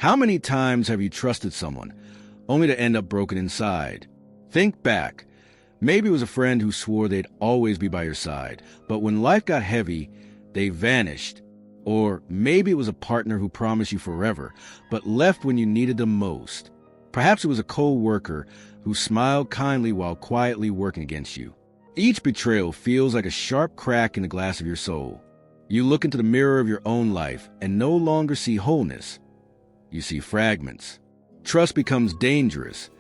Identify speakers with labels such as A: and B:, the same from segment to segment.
A: How many times have you trusted someone, only to end up broken inside? Think back. Maybe it was a friend who swore they'd always be by your side, but when life got heavy, they vanished. Or maybe it was a partner who promised you forever, but left when you needed them most. Perhaps it was a co-worker who smiled kindly while quietly working against you. Each betrayal feels like a sharp crack in the glass of your soul. You look into the mirror of your own life and no longer see wholeness. You see fragments. Trust becomes dangerous,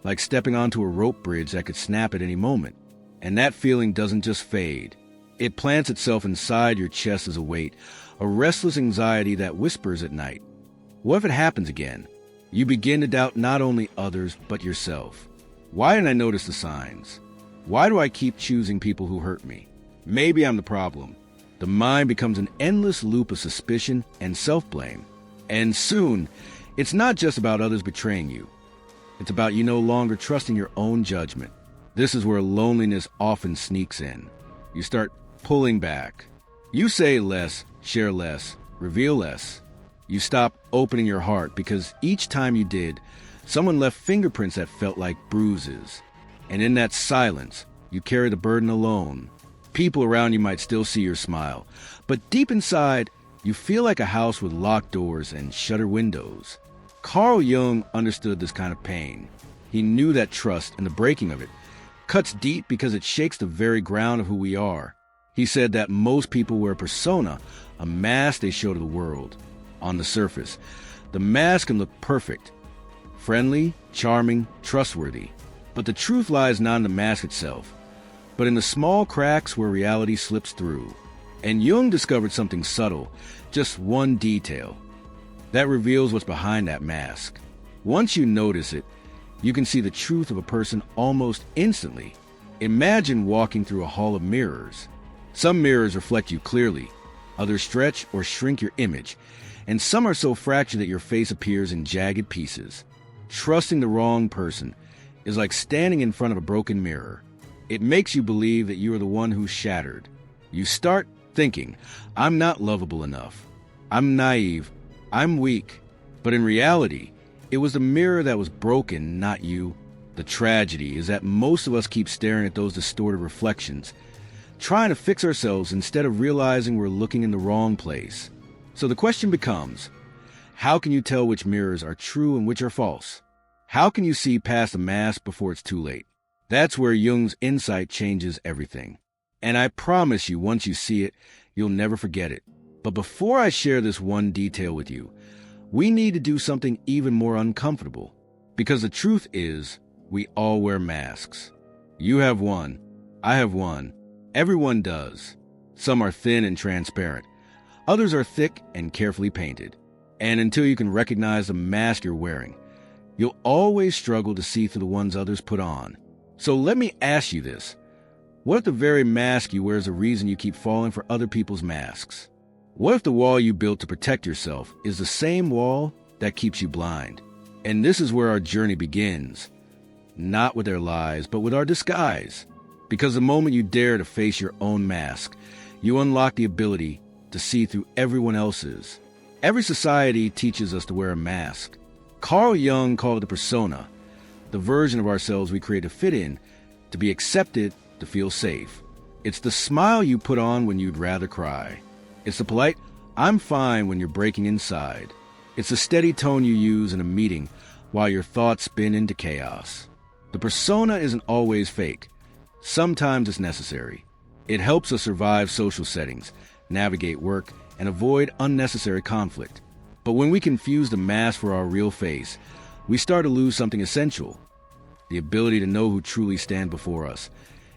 A: like stepping onto a rope bridge that could snap at any moment. And that feeling doesn't just fade. It plants itself inside your chest as a weight, a restless anxiety that whispers at night. What if it happens again? You begin to doubt not only others, but yourself. Why didn't I notice the signs? Why do I keep choosing people who hurt me? Maybe I'm the problem. The mind becomes an endless loop of suspicion and self-blame. And soon, it's not just about others betraying you. It's about you no longer trusting your own judgment. This is where loneliness often sneaks in. You start pulling back. You say less, share less, reveal less. You stop opening your heart because each time you did, someone left fingerprints that felt like bruises. And in that silence, you carry the burden alone. People around you might still see your smile, but deep inside, you feel like a house with locked doors and shuttered windows. Carl Jung understood this kind of pain. He knew that trust and the breaking of it cuts deep because it shakes the very ground of who we are. He said that most people wear a persona, a mask they show to the world. On the surface, the mask can look perfect, friendly, charming, trustworthy. But the truth lies not in the mask itself, but in the small cracks where reality slips through. And Jung discovered something subtle, just one detail, that reveals what's behind that mask. Once you notice it, you can see the truth of a person almost instantly. Imagine walking through a hall of mirrors. Some mirrors reflect you clearly, others stretch or shrink your image, and some are so fractured that your face appears in jagged pieces. Trusting the wrong person is like standing in front of a broken mirror. It makes you believe that you are the one who's shattered. You start thinking, I'm not lovable enough. I'm naive. I'm weak. But in reality, it was the mirror that was broken, not you. The tragedy is that most of us keep staring at those distorted reflections, trying to fix ourselves instead of realizing we're looking in the wrong place. So the question becomes, how can you tell which mirrors are true and which are false? How can you see past the mask before it's too late? That's where Jung's insight changes everything. And I promise you, once you see it, you'll never forget it. But before I share this one detail with you, we need to do something even more uncomfortable. Because the truth is, we all wear masks. You have one. I have one. Everyone does. Some are thin and transparent. Others are thick and carefully painted. And until you can recognize the mask you're wearing, you'll always struggle to see through the ones others put on. So let me ask you this. What if the very mask you wear is the reason you keep falling for other people's masks? What if the wall you built to protect yourself is the same wall that keeps you blind? And this is where our journey begins. Not with our lies, but with our disguise. Because the moment you dare to face your own mask, you unlock the ability to see through everyone else's. Every society teaches us to wear a mask. Carl Jung called it a persona, the version of ourselves we create to fit in, to be accepted, to feel safe. It's the smile you put on when you'd rather cry. It's the polite, I'm fine when you're breaking inside. It's the steady tone you use in a meeting while your thoughts spin into chaos. The persona isn't always fake. Sometimes it's necessary. It helps us survive social settings, navigate work, and avoid unnecessary conflict. But when we confuse the mask for our real face, we start to lose something essential: the ability to know who truly stand before us,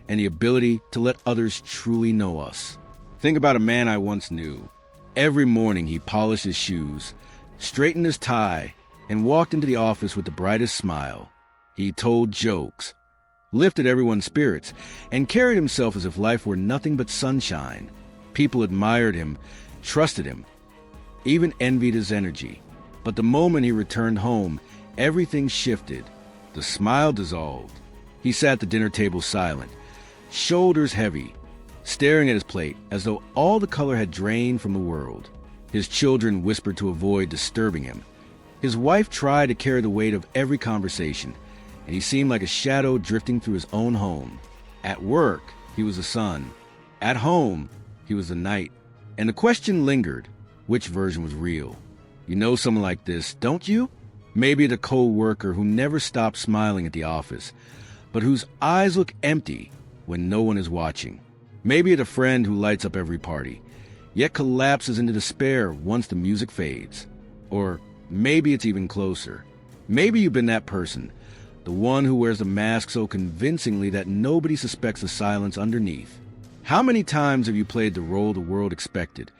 A: and the ability to let others truly know us. Think about a man I once knew. Every morning he polished his shoes, straightened his tie, and walked into the office with the brightest smile. He told jokes, lifted everyone's spirits, and carried himself as if life were nothing but sunshine. People admired him, trusted him, even envied his energy. But the moment he returned home, everything shifted. The smile dissolved. He sat at the dinner table silent, shoulders heavy, staring at his plate as though all the color had drained from the world. His children whispered to avoid disturbing him. His wife tried to carry the weight of every conversation, and he seemed like a shadow drifting through his own home. At work, he was the sun. At home, he was the night. And the question lingered, which version was real? You know someone like this, don't you? Maybe the co-worker who never stops smiling at the office, but whose eyes look empty when no one is watching. Maybe the friend who lights up every party, yet collapses into despair once the music fades. Or maybe it's even closer. Maybe you've been that person, the one who wears the mask so convincingly that nobody suspects the silence underneath. How many times have you played the role the world expected,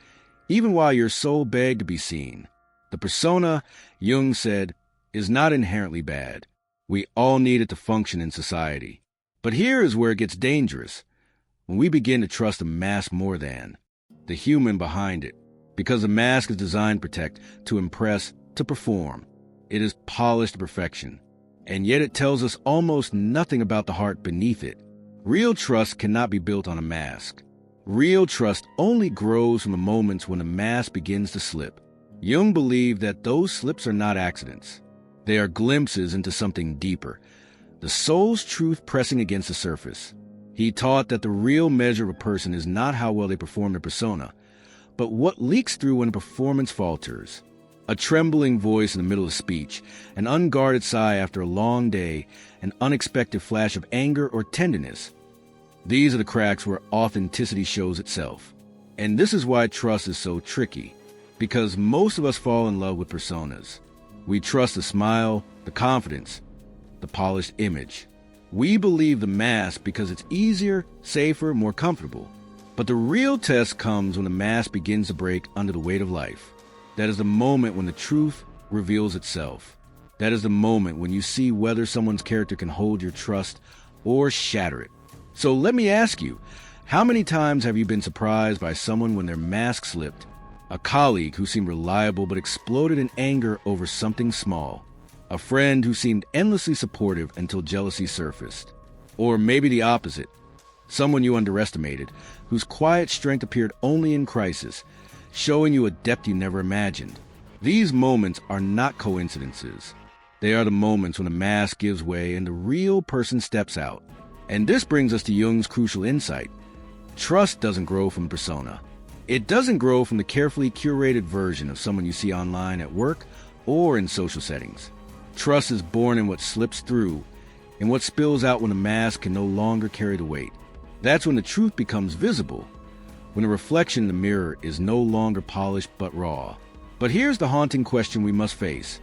A: even while your soul begged to be seen? The persona, Jung said, is not inherently bad. We all need it to function in society. But here is where it gets dangerous, when we begin to trust the mask more than the human behind it. Because the mask is designed to protect, to impress, to perform. It is polished to perfection. And yet it tells us almost nothing about the heart beneath it. Real trust cannot be built on a mask. Real trust only grows from the moments when the mask begins to slip. Jung believed that those slips are not accidents. They are glimpses into something deeper, the soul's truth pressing against the surface. He taught that the real measure of a person is not how well they perform their persona, but what leaks through when a performance falters. A trembling voice in the middle of speech, an unguarded sigh after a long day, an unexpected flash of anger or tenderness. These are the cracks where authenticity shows itself. And this is why trust is so tricky, because most of us fall in love with personas. We trust the smile, the confidence, the polished image. We believe the mask because it's easier, safer, more comfortable. But the real test comes when the mask begins to break under the weight of life. That is the moment when the truth reveals itself. That is the moment when you see whether someone's character can hold your trust or shatter it. So let me ask you, how many times have you been surprised by someone when their mask slipped? A colleague who seemed reliable but exploded in anger over something small. A friend who seemed endlessly supportive until jealousy surfaced. Or maybe the opposite. Someone you underestimated, whose quiet strength appeared only in crisis, showing you a depth you never imagined. These moments are not coincidences. They are the moments when the mask gives way and the real person steps out. And this brings us to Jung's crucial insight. Trust doesn't grow from persona. It doesn't grow from the carefully curated version of someone you see online at work or in social settings. Trust is born in what slips through, in what spills out when the mask can no longer carry the weight. That's when the truth becomes visible, when the reflection in the mirror is no longer polished but raw. But here's the haunting question we must face.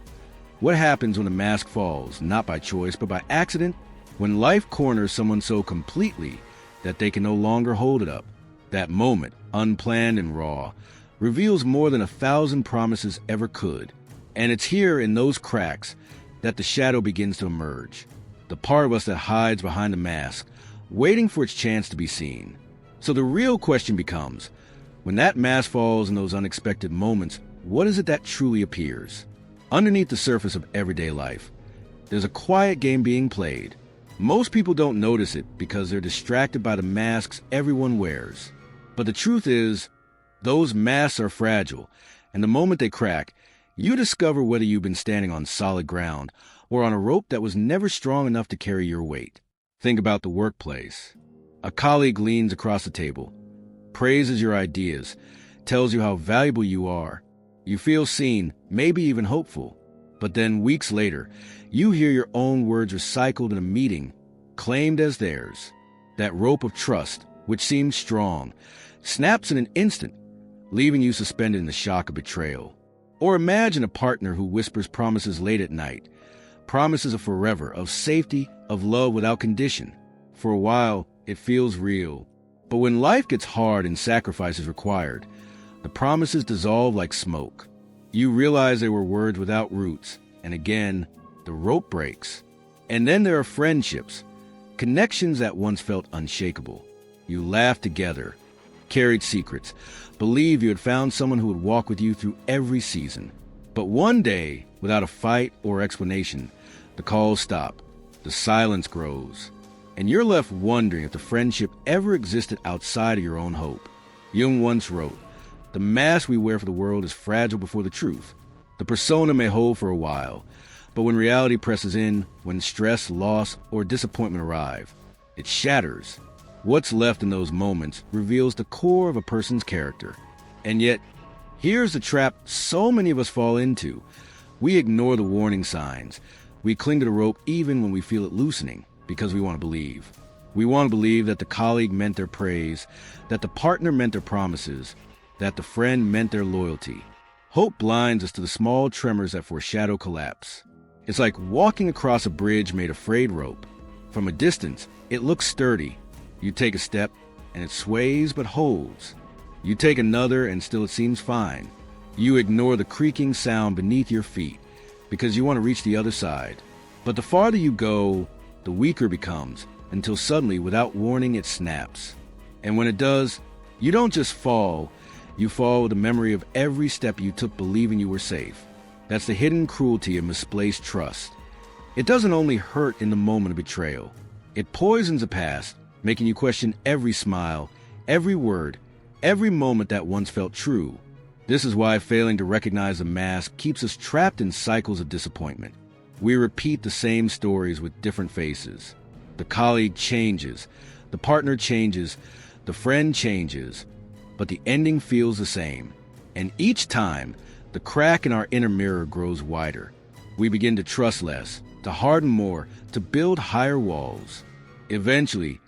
A: What happens when the mask falls, not by choice but by accident? When life corners someone so completely that they can no longer hold it up. That moment, unplanned and raw, reveals more than 1,000 promises ever could. And it's here in those cracks that the shadow begins to emerge. The part of us that hides behind the mask, waiting for its chance to be seen. So the real question becomes, when that mask falls in those unexpected moments, what is it that truly appears? Underneath the surface of everyday life, there's a quiet game being played. Most people don't notice it because they're distracted by the masks everyone wears. But the truth is, those masks are fragile, and the moment they crack, you discover whether you've been standing on solid ground or on a rope that was never strong enough to carry your weight. Think about the workplace. A colleague leans across the table, praises your ideas, tells you how valuable you are. You feel seen, maybe even hopeful. But then weeks later, you hear your own words recycled in a meeting, claimed as theirs. That rope of trust, which seemed strong, snaps in an instant, leaving you suspended in the shock of betrayal. Or imagine a partner who whispers promises late at night, promises of forever, of safety, of love without condition. For a while, it feels real. But when life gets hard and sacrifice is required, the promises dissolve like smoke. You realize they were words without roots, and again, the rope breaks. And then there are friendships, connections that once felt unshakable. You laughed together, carried secrets, believed you had found someone who would walk with you through every season. But one day, without a fight or explanation, the calls stop, the silence grows, and you're left wondering if the friendship ever existed outside of your own hope. Jung once wrote, "The mask we wear for the world is fragile before the truth. The persona may hold for a while, but when reality presses in, when stress, loss, or disappointment arrive, it shatters. What's left in those moments reveals the core of a person's character. And yet, here's the trap so many of us fall into. We ignore the warning signs. We cling to the rope even when we feel it loosening because we want to believe. We want to believe that the colleague meant their praise, that the partner meant their promises, that the friend meant their loyalty. Hope blinds us to the small tremors that foreshadow collapse. It's like walking across a bridge made of frayed rope. From a distance, it looks sturdy. You take a step, and it sways but holds. You take another, and still it seems fine. You ignore the creaking sound beneath your feet because you want to reach the other side. But the farther you go, the weaker it becomes, until suddenly, without warning, it snaps. And when it does, you don't just fall, you fall with the memory of every step you took believing you were safe. That's the hidden cruelty of misplaced trust. It doesn't only hurt in the moment of betrayal. It poisons the past, making you question every smile, every word, every moment that once felt true. This is why failing to recognize the mask keeps us trapped in cycles of disappointment. We repeat the same stories with different faces. The colleague changes, the partner changes, the friend changes, but the ending feels the same. And each time, the crack in our inner mirror grows wider. We begin to trust less, to harden more, to build higher walls. Eventually,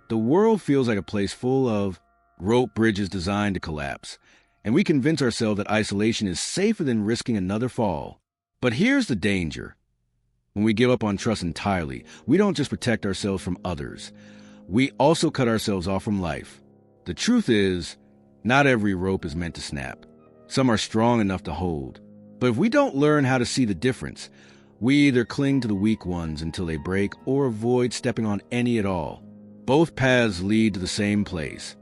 A: the world feels like a place full of rope bridges designed to collapse, and we convince ourselves that isolation is safer than risking another fall. But here's the danger. When we give up on trust entirely, we don't just protect ourselves from others. We also cut ourselves off from life. The truth is, not every rope is meant to snap. Some are strong enough to hold. But if we don't learn how to see the difference, we either cling to the weak ones until they break or avoid stepping on any at all. Both paths lead to the same place: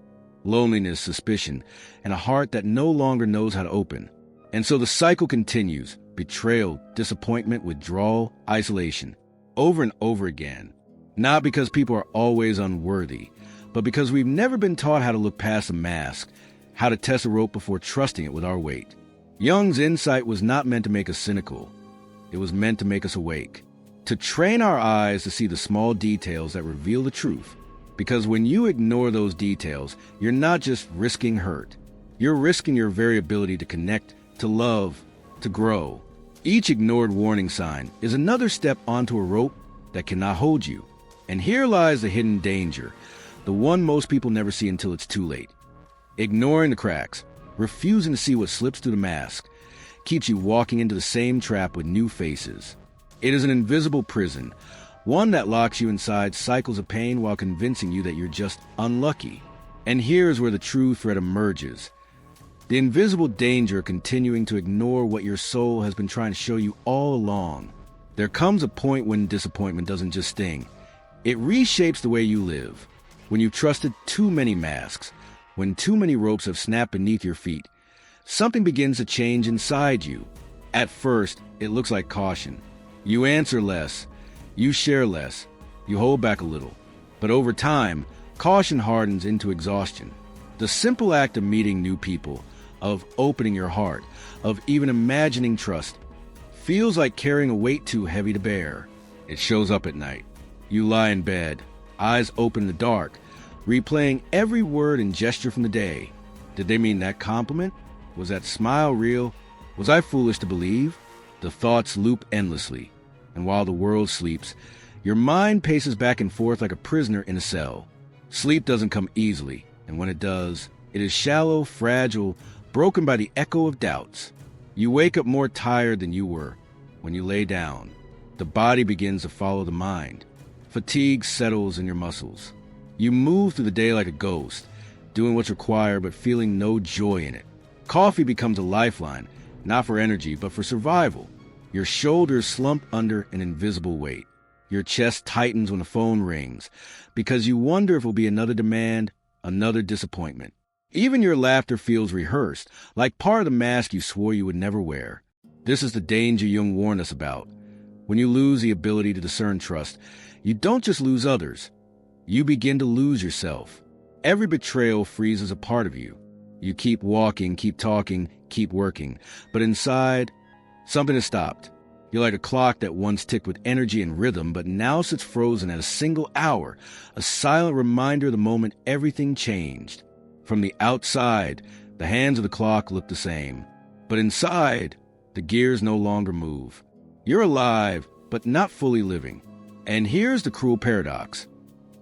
A: loneliness, suspicion, and a heart that no longer knows how to open. And so the cycle continues: betrayal, disappointment, withdrawal, isolation, over and over again. Not because people are always unworthy, but because we've never been taught how to look past a mask, how to test a rope before trusting it with our weight. Jung's insight was not meant to make us cynical. It was meant to make us awake, to train our eyes to see the small details that reveal the truth. Because when you ignore those details, you're not just risking hurt. You're risking your very ability to connect, to love, to grow. Each ignored warning sign is another step onto a rope that cannot hold you. And here lies the hidden danger, the one most people never see until it's too late. Ignoring the cracks, refusing to see what slips through the mask, keeps you walking into the same trap with new faces. It is an invisible prison, one that locks you inside cycles of pain while convincing you that you're just unlucky. And here's where the true threat emerges: the invisible danger of continuing to ignore what your soul has been trying to show you all along. There comes a point when disappointment doesn't just sting. It reshapes the way you live. When you've trusted too many masks, when too many ropes have snapped beneath your feet, something begins to change inside you. At first, it looks like caution. You answer less, you share less, you hold back a little. But over time, caution hardens into exhaustion. The simple act of meeting new people, of opening your heart, of even imagining trust, feels like carrying a weight too heavy to bear. It shows up at night. You lie in bed, eyes open in the dark, replaying every word and gesture from the day. Did they mean that compliment? Was that smile real? Was I foolish to believe? The thoughts loop endlessly, and while the world sleeps, your mind paces back and forth like a prisoner in a cell. Sleep doesn't come easily, and when it does, it is shallow, fragile, broken by the echo of doubts. You wake up more tired than you were. When you lay down, the body begins to follow the mind. Fatigue settles in your muscles. You move through the day like a ghost, doing what's required but feeling no joy in it. Coffee becomes a lifeline, not for energy, but for survival. Your shoulders slump under an invisible weight. Your chest tightens when the phone rings, because you wonder if it will be another demand, another disappointment. Even your laughter feels rehearsed, like part of the mask you swore you would never wear. This is the danger Jung warned us about. When you lose the ability to discern trust, you don't just lose others. You begin to lose yourself. Every betrayal freezes a part of you. You keep walking, keep talking, keep working, but inside, Something has stopped. You're like a clock that once ticked with energy and rhythm, but now sits frozen at a single hour, a silent reminder of the moment everything changed. From the outside, the hands of the clock look the same. But inside, the gears no longer move. You're alive, but not fully living. And here's the cruel paradox.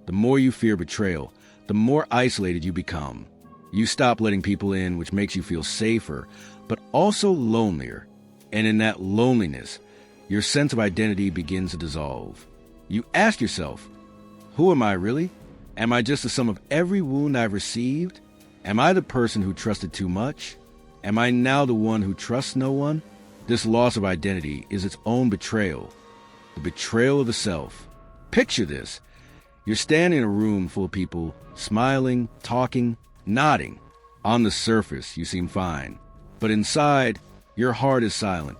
A: The more you fear betrayal, the more isolated you become. You stop letting people in, which makes you feel safer, but also lonelier. And in that loneliness, your sense of identity begins to dissolve. You ask yourself, who am I really? Am I just the sum of every wound I've received? Am I the person who trusted too much? Am I now the one who trusts no one? This loss of identity is its own betrayal, the betrayal of the self. Picture this. You're standing in a room full of people, smiling, talking, nodding. On the surface, you seem fine. But inside, your heart is silent.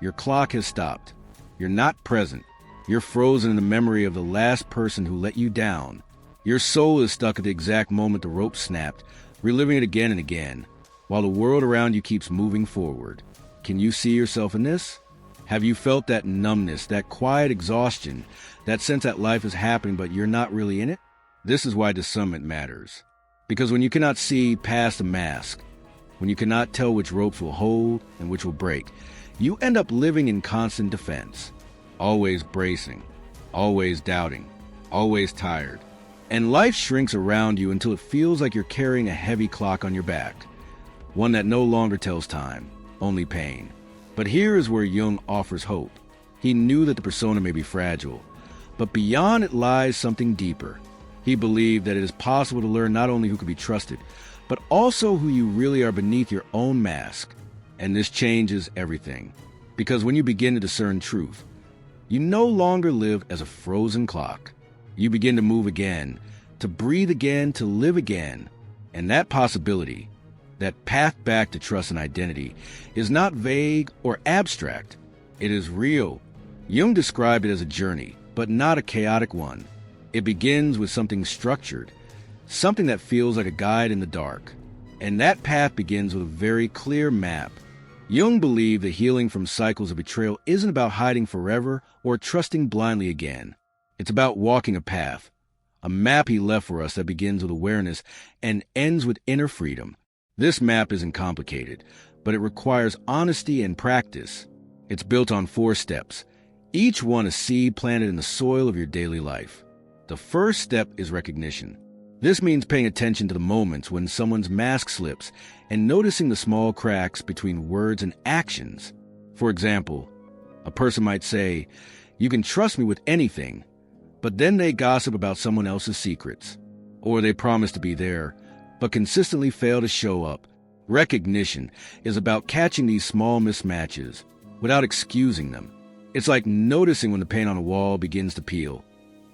A: Your clock has stopped. You're not present. You're frozen in the memory of the last person who let you down. Your soul is stuck at the exact moment the rope snapped, reliving it again and again, while the world around you keeps moving forward. Can you see yourself in this? Have you felt that numbness, that quiet exhaustion, that sense that life is happening but you're not really in it? This is why discernment matters. Because when you cannot see past the mask, when you cannot tell which ropes will hold and which will break, you end up living in constant defense, always bracing, always doubting, always tired. And life shrinks around you until it feels like you're carrying a heavy clock on your back, one that no longer tells time, only pain. But here is where Jung offers hope. He knew that the persona may be fragile, but beyond it lies something deeper. He believed that it is possible to learn not only who can be trusted, but also who you really are beneath your own mask. And this changes everything. Because when you begin to discern truth, you no longer live as a frozen clock. You begin to move again, to breathe again, to live again. And that possibility, that path back to trust and identity, is not vague or abstract. It is real. Jung described it as a journey, but not a chaotic one. It begins with something structured, something that feels like a guide in the dark. And that path begins with a very clear map. Jung believed that healing from cycles of betrayal isn't about hiding forever or trusting blindly again. It's about walking a path, a map he left for us that begins with awareness and ends with inner freedom. This map isn't complicated, but it requires honesty and practice. It's built on 4 steps, each one a seed planted in the soil of your daily life. The first step is recognition. This means paying attention to the moments when someone's mask slips and noticing the small cracks between words and actions. For example, a person might say, "You can trust me with anything," but then they gossip about someone else's secrets. Or they promise to be there, but consistently fail to show up. Recognition is about catching these small mismatches without excusing them. It's like noticing when the paint on a wall begins to peel.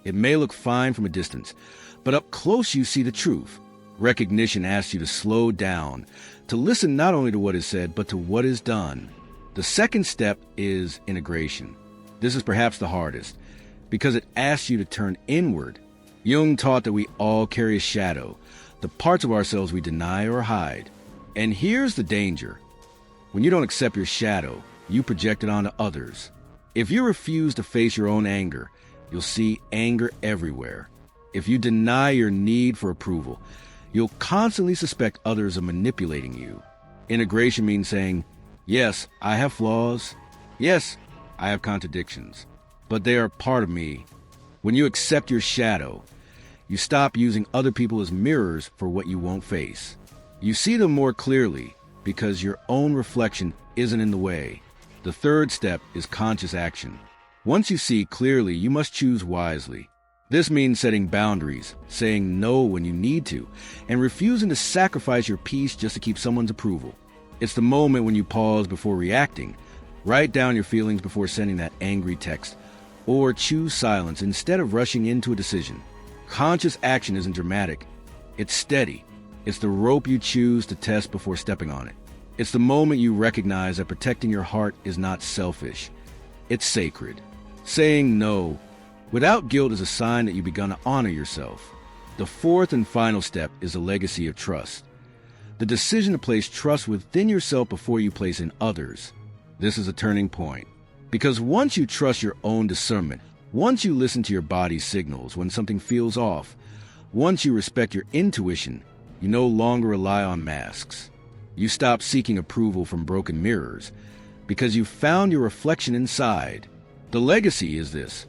A: It may look fine from a distance, but up close you see the truth. Recognition asks you to slow down, to listen not only to what is said, but to what is done. The second step is integration. This is perhaps the hardest, because it asks you to turn inward. Jung taught that we all carry a shadow, the parts of ourselves we deny or hide. And here's the danger. When you don't accept your shadow, you project it onto others. If you refuse to face your own anger, you'll see anger everywhere. If you deny your need for approval, you'll constantly suspect others of manipulating you. Integration means saying, yes, I have flaws. Yes, I have contradictions, but they are part of me. When you accept your shadow, you stop using other people as mirrors for what you won't face. You see them more clearly because your own reflection isn't in the way. The third step is conscious action. Once you see clearly, you must choose wisely. This means setting boundaries, saying no when you need to, and refusing to sacrifice your peace just to keep someone's approval. It's the moment when you pause before reacting, write down your feelings before sending that angry text, or choose silence instead of rushing into a decision. Conscious action isn't dramatic. It's steady. It's the rope you choose to test before stepping on it. It's the moment you recognize that protecting your heart is not selfish. It's sacred. Saying no without guilt is a sign that you've begun to honor yourself. The fourth and final step is the legacy of trust. The decision to place trust within yourself before you place in others. This is a turning point. Because once you trust your own discernment, once you listen to your body's signals when something feels off, once you respect your intuition, you no longer rely on masks. You stop seeking approval from broken mirrors because you've found your reflection inside. The legacy is this.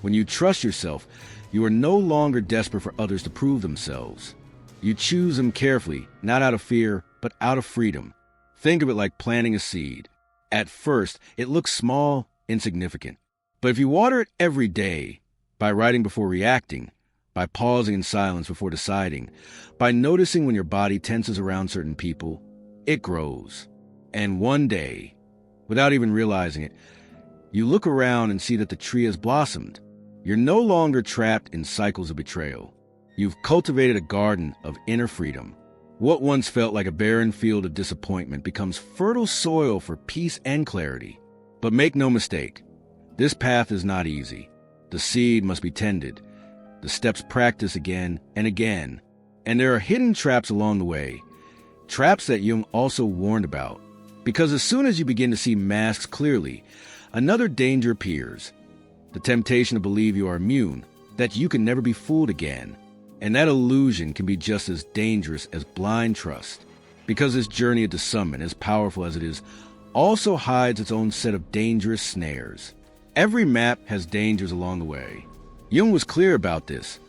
A: When you trust yourself, you are no longer desperate for others to prove themselves. You choose them carefully, not out of fear, but out of freedom. Think of it like planting a seed. At first, it looks small, insignificant. But if you water it every day, by writing before reacting, by pausing in silence before deciding, by noticing when your body tenses around certain people, it grows. And one day, without even realizing it, you look around and see that the tree has blossomed. You're no longer trapped in cycles of betrayal. You've cultivated a garden of inner freedom. What once felt like a barren field of disappointment becomes fertile soil for peace and clarity. But make no mistake, this path is not easy. The seed must be tended, the steps practiced again and again. And there are hidden traps along the way, traps that Jung also warned about. Because as soon as you begin to see masks clearly, another danger appears. The temptation to believe you are immune, that you can never be fooled again. And that illusion can be just as dangerous as blind trust. Because this journey of discernment, as powerful as it is, also hides its own set of dangerous snares. Every map has dangers along the way. Jung was clear about this.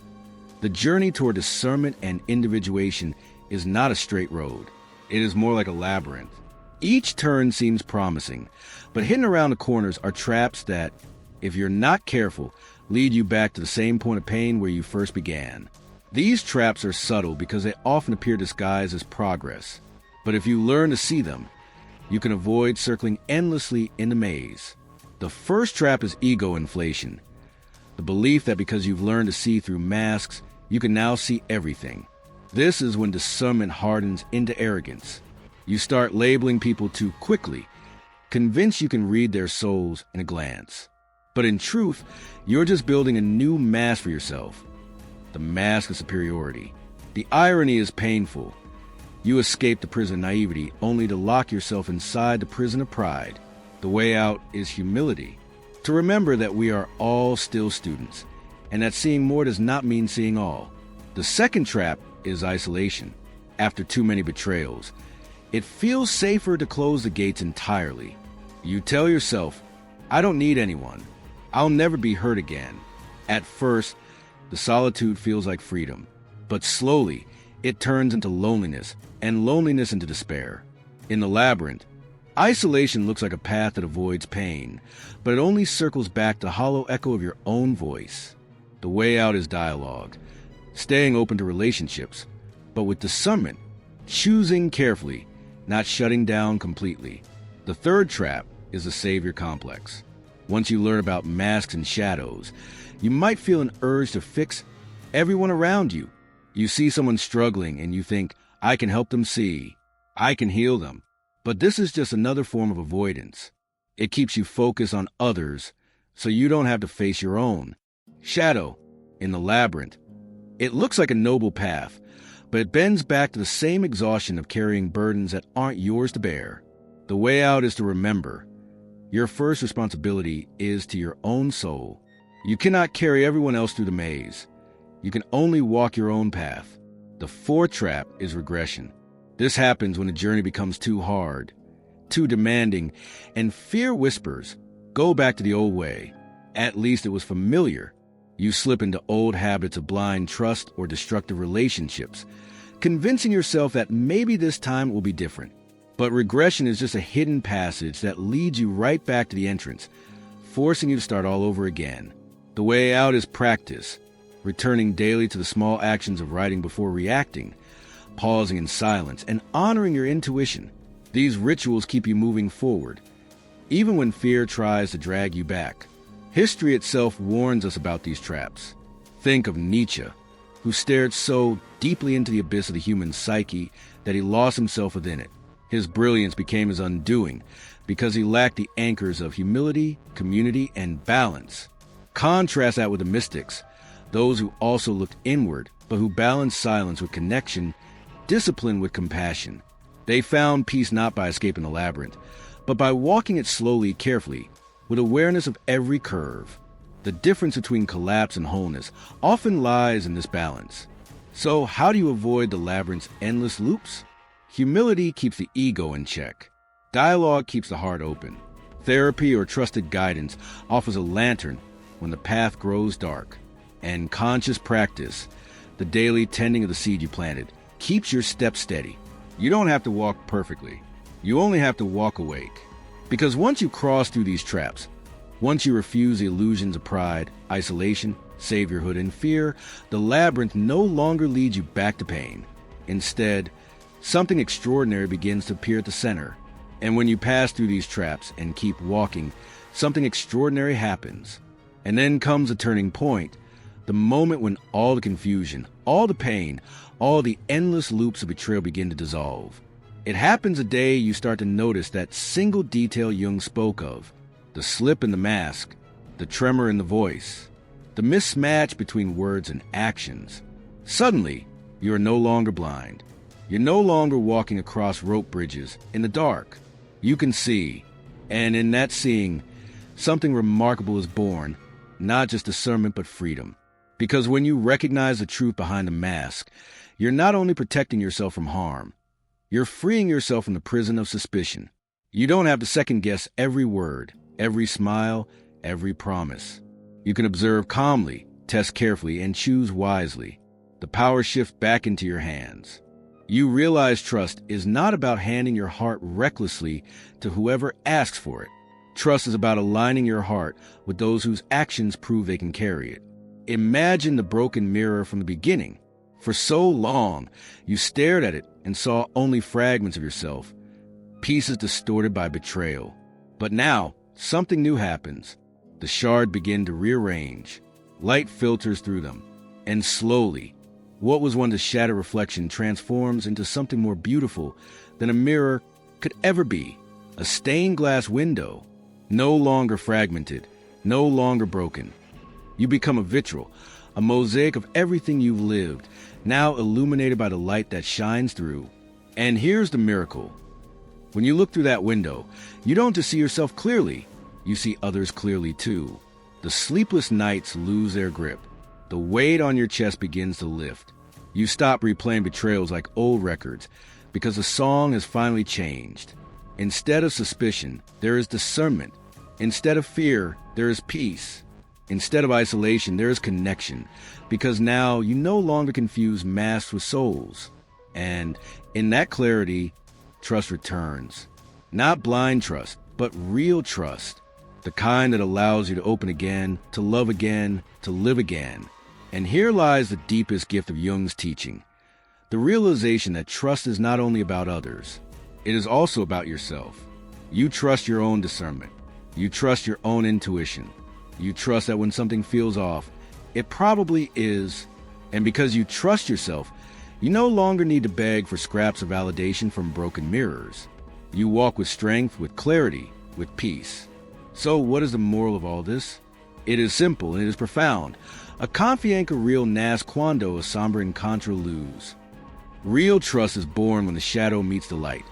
A: The journey toward discernment and individuation is not a straight road. It is more like a labyrinth. Each turn seems promising, but hidden around the corners are traps that, if you're not careful, lead you back to the same point of pain where you first began. These traps are subtle because they often appear disguised as progress. But if you learn to see them, you can avoid circling endlessly in the maze. The first trap is ego inflation. The belief that because you've learned to see through masks, you can now see everything. This is when discernment hardens into arrogance. You start labeling people too quickly, convinced you can read their souls in a glance. But in truth, you're just building a new mask for yourself. The mask of superiority. The irony is painful. You escape the prison of naivety only to lock yourself inside the prison of pride. The way out is humility. To remember that we are all still students, and that seeing more does not mean seeing all. The second trap is isolation. After too many betrayals, it feels safer to close the gates entirely. You tell yourself, I don't need anyone. I'll never be hurt again. At first, the solitude feels like freedom, but slowly it turns into loneliness, and loneliness into despair. In the labyrinth, isolation looks like a path that avoids pain, but it only circles back to the hollow echo of your own voice. The way out is dialogue, staying open to relationships, but with discernment, choosing carefully, not shutting down completely. The third trap is the savior complex. Once you learn about masks and shadows, you might feel an urge to fix everyone around you. You see someone struggling and you think, I can help them see. I can heal them. But this is just another form of avoidance. It keeps you focused on others so you don't have to face your own. Shadow, in the labyrinth. It looks like a noble path, but it bends back to the same exhaustion of carrying burdens that aren't yours to bear. The way out is to remember. Your first responsibility is to your own soul. You cannot carry everyone else through the maze. You can only walk your own path. The fourth trap is regression. This happens when the journey becomes too hard, too demanding, and fear whispers, go back to the old way. At least it was familiar. You slip into old habits of blind trust or destructive relationships, convincing yourself that maybe this time it will be different. But regression is just a hidden passage that leads you right back to the entrance, forcing you to start all over again. The way out is practice, returning daily to the small actions of writing before reacting, pausing in silence, and honoring your intuition. These rituals keep you moving forward, even when fear tries to drag you back. History itself warns us about these traps. Think of Nietzsche, who stared so deeply into the abyss of the human psyche that he lost himself within it. His brilliance became his undoing because he lacked the anchors of humility, community, and balance. Contrast that with the mystics, those who also looked inward, but who balanced silence with connection, discipline with compassion. They found peace not by escaping the labyrinth, but by walking it slowly, carefully, with awareness of every curve. The difference between collapse and wholeness often lies in this balance. So how do you avoid the labyrinth's endless loops? Humility keeps the ego in check. Dialogue keeps the heart open. Therapy or trusted guidance offers a lantern when the path grows dark. And conscious practice, the daily tending of the seed you planted, keeps your steps steady. You don't have to walk perfectly. You only have to walk awake. Because once you cross through these traps, once you refuse the illusions of pride, isolation, saviorhood, and fear, the labyrinth no longer leads you back to pain. Instead, something extraordinary begins to appear at the center. And when you pass through these traps and keep walking, something extraordinary happens. And then comes a turning point, the moment when all the confusion, all the pain, all the endless loops of betrayal begin to dissolve. It happens the day you start to notice that single detail Jung spoke of, the slip in the mask, the tremor in the voice, the mismatch between words and actions. Suddenly, you are no longer blind. You're no longer walking across rope bridges in the dark. You can see, and in that seeing, something remarkable is born, not just discernment but freedom. Because when you recognize the truth behind the mask, you're not only protecting yourself from harm, you're freeing yourself from the prison of suspicion. You don't have to second-guess every word, every smile, every promise. You can observe calmly, test carefully, and choose wisely. The power shifts back into your hands. You realize trust is not about handing your heart recklessly to whoever asks for it. Trust is about aligning your heart with those whose actions prove they can carry it. Imagine the broken mirror from the beginning. For so long, you stared at it and saw only fragments of yourself, pieces distorted by betrayal. But now, something new happens. The shards begin to rearrange. Light filters through them. And slowly, what was once a shattered reflection transforms into something more beautiful than a mirror could ever be. A stained glass window, no longer fragmented, no longer broken. You become a vitriol, a mosaic of everything you've lived, now illuminated by the light that shines through. And here's the miracle. When you look through that window, you don't just see yourself clearly, you see others clearly too. The sleepless nights lose their grip. The weight on your chest begins to lift. You stop replaying betrayals like old records because the song has finally changed. Instead of suspicion, there is discernment. Instead of fear, there is peace. Instead of isolation, there is connection, because now you no longer confuse masks with souls. And in that clarity, trust returns. Not blind trust, but real trust. The kind that allows you to open again, to love again, to live again. And here lies the deepest gift of Jung's teaching. The realization that trust is not only about others, it is also about yourself. You trust your own discernment. You trust your own intuition. You trust that when something feels off, it probably is. And because you trust yourself, you no longer need to beg for scraps of validation from broken mirrors. You walk with strength, with clarity, with peace. So what is the moral of all this? It is simple and it is profound. A confianca real nas quando a sombra encontra luz. Real trust is born when the shadow meets the light,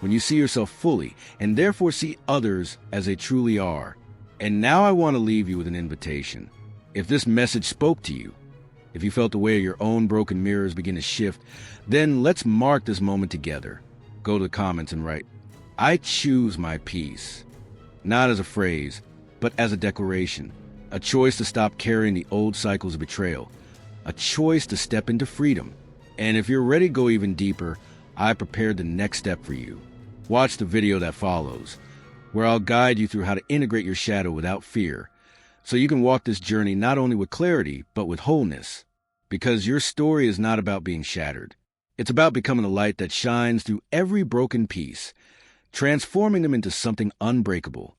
A: when you see yourself fully and therefore see others as they truly are. And now I want to leave you with an invitation. If this message spoke to you, if you felt the weight of your own broken mirrors begin to shift, then let's mark this moment together. Go to the comments and write, "I choose my peace." Not as a phrase, but as a declaration. A choice to stop carrying the old cycles of betrayal. A choice to step into freedom. And if you're ready to go even deeper, I prepared the next step for you. Watch the video that follows, where I'll guide you through how to integrate your shadow without fear, so you can walk this journey not only with clarity, but with wholeness. Because your story is not about being shattered. It's about becoming a light that shines through every broken piece, transforming them into something unbreakable.